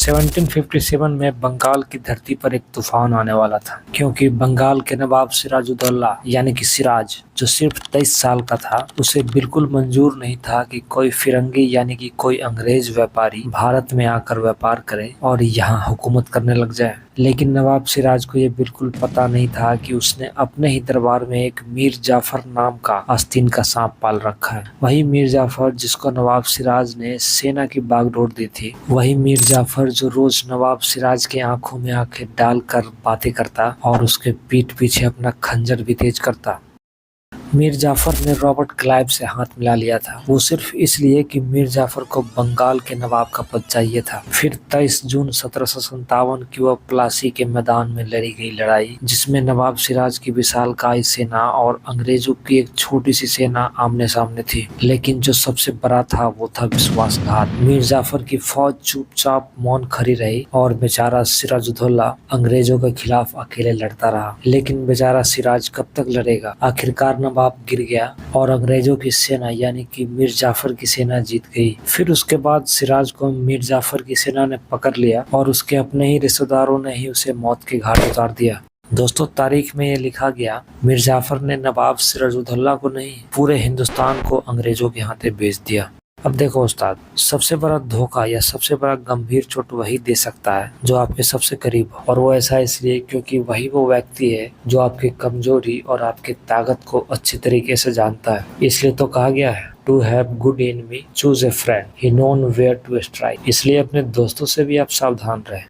1757 में बंगाल की धरती पर एक तूफान आने वाला था, क्योंकि बंगाल के नवाब सिराजुद्दौला यानी कि सिराज, जो सिर्फ 23 साल का था, उसे बिल्कुल मंजूर नहीं था कि कोई फिरंगी यानी कि कोई अंग्रेज व्यापारी भारत में आकर व्यापार करे और यहाँ हुकूमत करने लग जाए। लेकिन नवाब सिराज को ये बिल्कुल पता नहीं था कि उसने अपने ही दरबार में एक मीर जाफर नाम का आस्तीन का सांप पाल रखा है। वही मीर जाफर जिसको नवाब सिराज ने सेना की बागडोर दी थी, वही मीर जाफर जो रोज नवाब सिराज के आंखों में आंखें डालकर बातें करता और उसके पीठ पीछे अपना खंजर भी तेज करता। मीर जाफर ने रॉबर्ट क्लाइव से हाथ मिला लिया था, वो सिर्फ इसलिए कि मीर जाफर को बंगाल के नवाब का पद चाहिए था। फिर 23 जून 1757 की वह प्लासी के मैदान में लड़ी गई लड़ाई, जिसमें नवाब सिराज की विशालकाय सेना और अंग्रेजों की एक छोटी सी सेना आमने सामने थी। लेकिन जो सबसे बड़ा था वो था विश्वासघात। मीर जाफर की फौज चुपचाप मौन खड़ी रही और बेचारा सिराजुद्दौला अंग्रेजों के खिलाफ अकेले लड़ता रहा। लेकिन बेचारा सिराज कब तक लड़ेगा? आखिरकार नवाब गिर गया और अंग्रेजों की सेना यानी कि मीर जाफर की सेना जीत गई। फिर उसके बाद सिराज को मीर जाफर की सेना ने पकड़ लिया और उसके अपने ही रिश्तेदारों ने ही उसे मौत के घाट उतार दिया। दोस्तों, तारीख में ये लिखा गया, मीर जाफर ने नवाब सिराजुद्दौला को नहीं, पूरे हिंदुस्तान को अंग्रेजों के हाथे बेच दिया। अब देखो उस्ताद, सबसे बड़ा धोखा या सबसे बड़ा गंभीर चोट वही दे सकता है जो आपके सबसे करीब हो, और वो ऐसा इसलिए क्योंकि वही वो व्यक्ति है जो आपकी कमजोरी और आपकी ताकत को अच्छी तरीके से जानता है। इसलिए तो कहा गया है, to have good enemy choose a friend he known where to strike. इसलिए अपने दोस्तों से भी आप सावधान रहें।